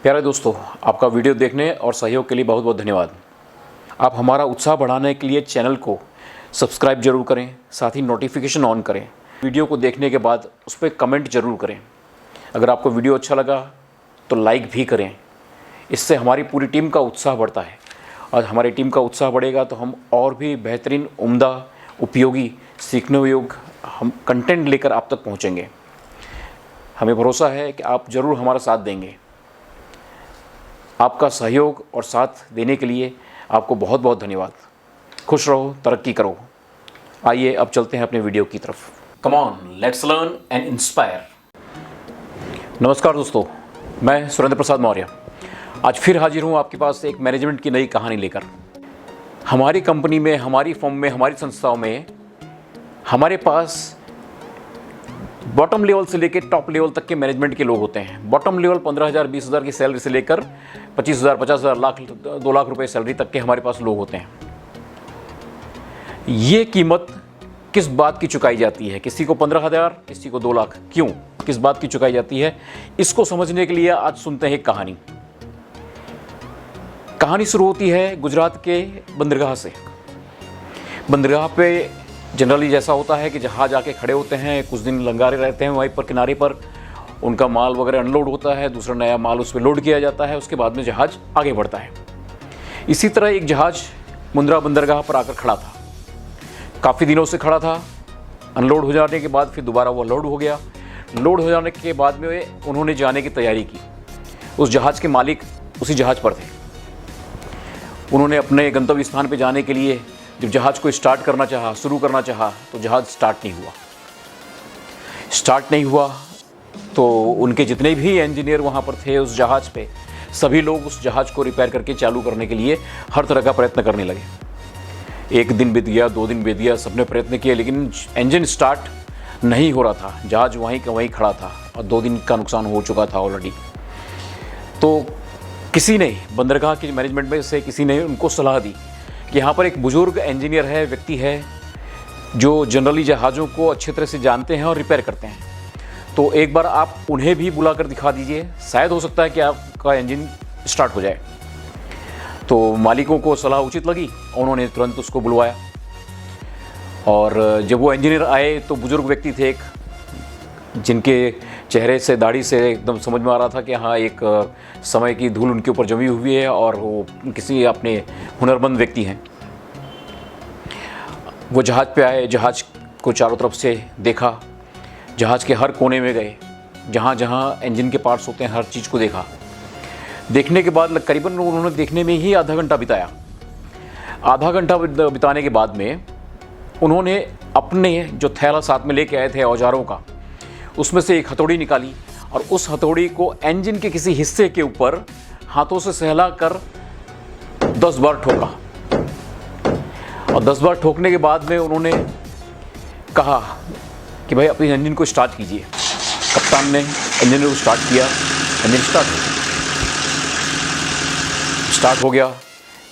प्यारे दोस्तों, आपका वीडियो देखने और सहयोग के लिए बहुत बहुत धन्यवाद। आप हमारा उत्साह बढ़ाने के लिए चैनल को सब्सक्राइब जरूर करें, साथ ही नोटिफिकेशन ऑन करें। वीडियो को देखने के बाद उस पर कमेंट जरूर करें। अगर आपको वीडियो अच्छा लगा तो लाइक भी करें। इससे हमारी पूरी टीम का उत्साह बढ़ता है और हमारी टीम का उत्साह बढ़ेगा तो हम और भी बेहतरीन, उम्दा, उपयोगी, सीखने योग्य हम कंटेंट लेकर आप तक पहुँचेंगे। हमें भरोसा है कि आप ज़रूर हमारा साथ देंगे। आपका सहयोग और साथ देने के लिए आपको बहुत बहुत धन्यवाद। खुश रहो, तरक्की करो। आइए अब चलते हैं अपने वीडियो की तरफ। Come on, let's learn and inspire. नमस्कार दोस्तों, मैं सुरेंद्र प्रसाद मौर्य आज फिर हाजिर हूँ आपके पास एक मैनेजमेंट की नई कहानी लेकर। हमारी कंपनी में, हमारी फर्म में, हमारी संस्थाओं में हमारे पास बॉटम लेवल से लेकर टॉप लेवल तक के मैनेजमेंट के लोग होते हैं। बॉटम लेवल 15,000 20,000 की सैलरी से लेकर 25,000 50,000 लाख 2 लाख रुपए सैलरी तक के हमारे पास लोग होते हैं। ये कीमत किस बात की चुकाई जाती है? किसी को 15,000, किसी को 2 लाख, क्यों, किस बात की चुकाई जाती है? इसको समझने के लिए आज सुनते हैं एक कहानी। कहानी शुरू होती है गुजरात के बंदरगाह से। बंदरगाह पे जनरली जैसा होता है कि जहाज आके खड़े होते हैं, कुछ दिन लंगारे रहते हैं वहीं पर किनारे पर, उनका माल वगैरह अनलोड होता है, दूसरा नया माल उस पर लोड किया जाता है, उसके बाद में जहाज आगे बढ़ता है। इसी तरह एक जहाज मुंद्रा बंदरगाह पर आकर खड़ा था। काफ़ी दिनों से खड़ा था। अनलोड हो जाने के बाद फिर दोबारा वो लोड हो गया। लोड हो जाने के बाद में उन्होंने जाने की तैयारी की। उस जहाज़ के मालिक उसी जहाज़ पर थे। उन्होंने अपने गंतव्य स्थान पर जाने के लिए जब जहाज को स्टार्ट करना चाहा, शुरू करना चाहा, तो जहाज स्टार्ट नहीं हुआ। तो उनके जितने भी इंजीनियर वहाँ पर थे उस जहाज पे, सभी लोग उस जहाज को रिपेयर करके चालू करने के लिए हर तरह का प्रयत्न करने लगे। 1 दिन बीत गया, 2 दिन बीत गया, सबने प्रयत्न किया, लेकिन इंजन स्टार्ट नहीं हो रहा था। जहाज वहीं का वहीं खड़ा था और 2 दिन का नुकसान हो चुका था ऑलरेडी। तो किसी ने, बंदरगाह के मैनेजमेंट में से किसी ने उनको सलाह दी कि यहाँ पर एक बुजुर्ग इंजीनियर है, व्यक्ति है, जो जनरली जहाज़ों को अच्छी तरह से जानते हैं और रिपेयर करते हैं। तो एक बार आप उन्हें भी बुला कर दिखा दीजिए, शायद हो सकता है कि आपका इंजन स्टार्ट हो जाए। तो मालिकों को सलाह उचित लगी, उन्होंने तुरंत उसको बुलवाया। और जब वो इंजीनियर आए तो बुजुर्ग व्यक्ति थे एक, जिनके चेहरे से, दाढ़ी से एकदम समझ में आ रहा था कि हाँ, एक समय की धूल उनके ऊपर जमी हुई है और वो किसी अपने हुनरमंद व्यक्ति हैं। वो जहाज़ पे आए, जहाज़ को चारों तरफ से देखा, जहाज़ के हर कोने में गए, जहाँ जहाँ इंजन के पार्ट्स होते हैं हर चीज़ को देखा। देखने के बाद करीबन उन्होंने देखने में ही आधा घंटा बिताया। आधा घंटा बिताने के बाद में उन्होंने अपने जो थैला साथ में लेके आए थे औजारों का, उसमें से एक हथौड़ी निकाली और उस हथौड़ी को इंजन के किसी हिस्से के ऊपर हाथों से सहला कर 10 बार ठोका। और 10 बार ठोकने के बाद में उन्होंने कहा कि भाई अपने इंजन को स्टार्ट कीजिए। कप्तान ने इंजन को स्टार्ट किया। इंजन स्टार्ट हो गया।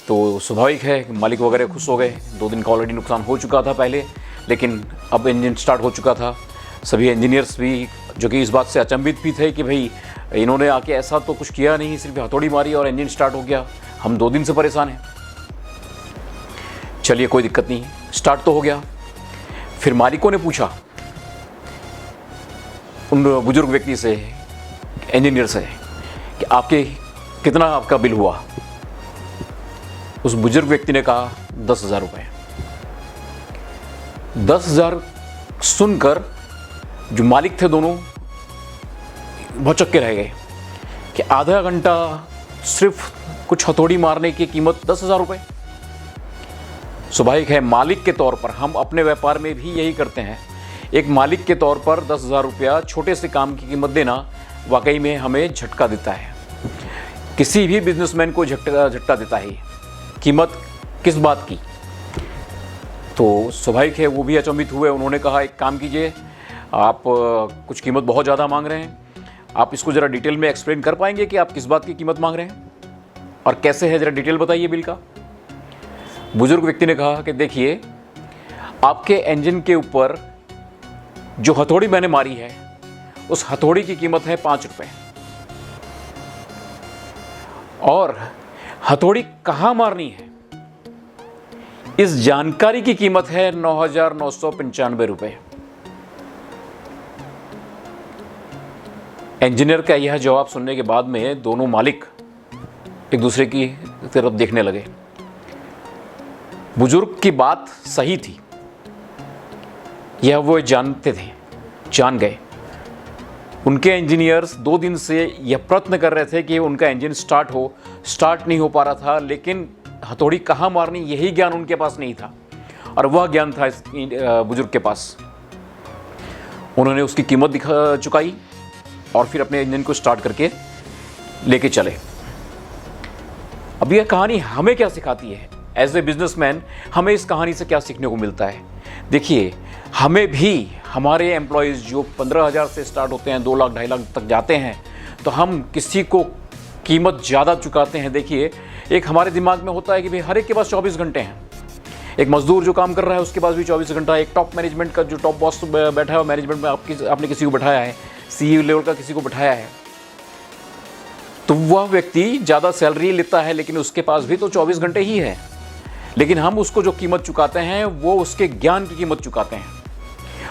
तो स्वाभाविक है कि मालिक वगैरह खुश हो गए। 2 दिन का ऑलरेडी नुकसान हो चुका था पहले, लेकिन अब इंजन स्टार्ट हो चुका था। सभी इंजीनियर्स भी, जो कि इस बात से अचंभित भी थे कि भाई इन्होंने आके ऐसा तो कुछ किया नहीं, सिर्फ हथौड़ी मारी और इंजन स्टार्ट हो गया। हम 2 दिन से परेशान हैं। चलिए कोई दिक्कत नहीं, स्टार्ट तो हो गया। फिर मालिकों ने पूछा उन बुजुर्ग व्यक्ति से, इंजीनियर से, कि आपके कितना आपका बिल हुआ? उस बुजुर्ग व्यक्ति ने कहा 10,000 रुपये। 10,000 सुनकर जो मालिक थे दोनों भौचक्के रह गए कि आधा घंटा सिर्फ कुछ हथौड़ी मारने की कीमत 10,000 रुपये। स्वाभाविक है, मालिक के तौर पर हम अपने व्यापार में भी यही करते हैं। एक मालिक के तौर पर 10,000 रुपया छोटे से काम की कीमत देना वाकई में हमें झटका देता है। किसी भी बिजनेसमैन को झटका देता है। कीमत किस बात की? तो स्वाभाविक है वो भी अचंभित हुए। उन्होंने कहा एक काम कीजिए, आप कुछ कीमत बहुत ज़्यादा मांग रहे हैं, आप इसको ज़रा डिटेल में एक्सप्लेन कर पाएंगे कि आप किस बात की कीमत मांग रहे हैं और कैसे है, ज़रा डिटेल बताइए बिल का। बुजुर्ग व्यक्ति ने कहा कि देखिए, आपके इंजन के ऊपर जो हथौड़ी मैंने मारी है उस हथौड़ी की कीमत है 5 रुपये। और हथौड़ी कहाँ मारनी है, इस जानकारी की कीमत है 9,995 रुपये। इंजीनियर का यह जवाब सुनने के बाद में दोनों मालिक एक दूसरे की तरफ देखने लगे। बुजुर्ग की बात सही थी, यह वो जानते थे, जान गए। उनके इंजीनियर्स 2 दिन से यह प्रयत्न कर रहे थे कि उनका इंजन स्टार्ट नहीं हो पा रहा था, लेकिन हथौड़ी कहाँ मारनी यही ज्ञान उनके पास नहीं था, और वह ज्ञान था इस बुजुर्ग के पास। उन्होंने उसकी कीमत दिखा चुकाई और फिर अपने इंजन को स्टार्ट करके लेके चले। अब यह कहानी हमें क्या सिखाती है? एज ए बिजनेसमैन हमें इस कहानी से क्या सीखने को मिलता है? देखिए, हमें भी हमारे एम्प्लॉयज़ जो 15,000 से स्टार्ट होते हैं, 2 लाख 2.5 लाख तक जाते हैं, तो हम किसी को कीमत ज़्यादा चुकाते हैं। देखिए, एक हमारे दिमाग में होता है कि भाई हर एक के पास 24 घंटे हैं। एक मजदूर जो काम कर रहा है उसके पास भी 24 घंटा है। एक टॉप मैनेजमेंट का जो टॉप बॉस बैठा है, मैनेजमेंट में आपने किसी को बैठाया है, CEO लेवल का किसी को बैठाया है, तो वह व्यक्ति ज़्यादा सैलरी लेता है, लेकिन उसके पास भी तो 24 घंटे ही है। लेकिन हम उसको जो कीमत चुकाते हैं वो उसके ज्ञान की कीमत चुकाते हैं,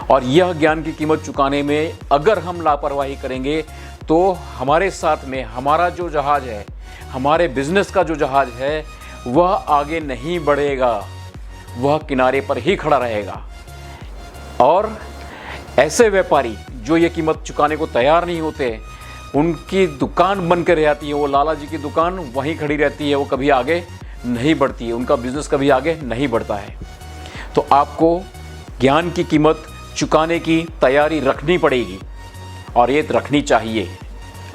और यह ज्ञान की कीमत चुकाने में अगर हम लापरवाही करेंगे तो हमारे साथ में हमारा जो जहाज़ है, हमारे बिजनेस का जो जहाज़ है, वह आगे नहीं बढ़ेगा, वह किनारे पर ही खड़ा रहेगा। और ऐसे व्यापारी जो ये कीमत चुकाने को तैयार नहीं होते, उनकी दुकान बन कर रह जाती है, वो लाला जी की दुकान वहीं खड़ी रहती है, वो कभी आगे नहीं बढ़ती है, उनका बिजनेस कभी आगे नहीं बढ़ता है। तो आपको ज्ञान की कीमत चुकाने की तैयारी रखनी पड़ेगी, और ये रखनी चाहिए।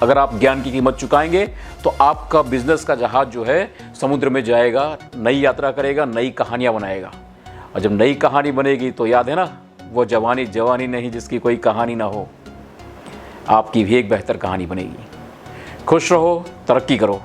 अगर आप ज्ञान की कीमत चुकाएंगे तो आपका बिजनेस का जहाज़ जो है समुद्र में जाएगा, नई यात्रा करेगा, नई कहानियाँ बनाएगा। और जब नई कहानी बनेगी तो याद है ना, वो जवानी जवानी नहीं जिसकी कोई कहानी ना हो, आपकी भी एक बेहतर कहानी बनेगी। खुश रहो, तरक्की करो।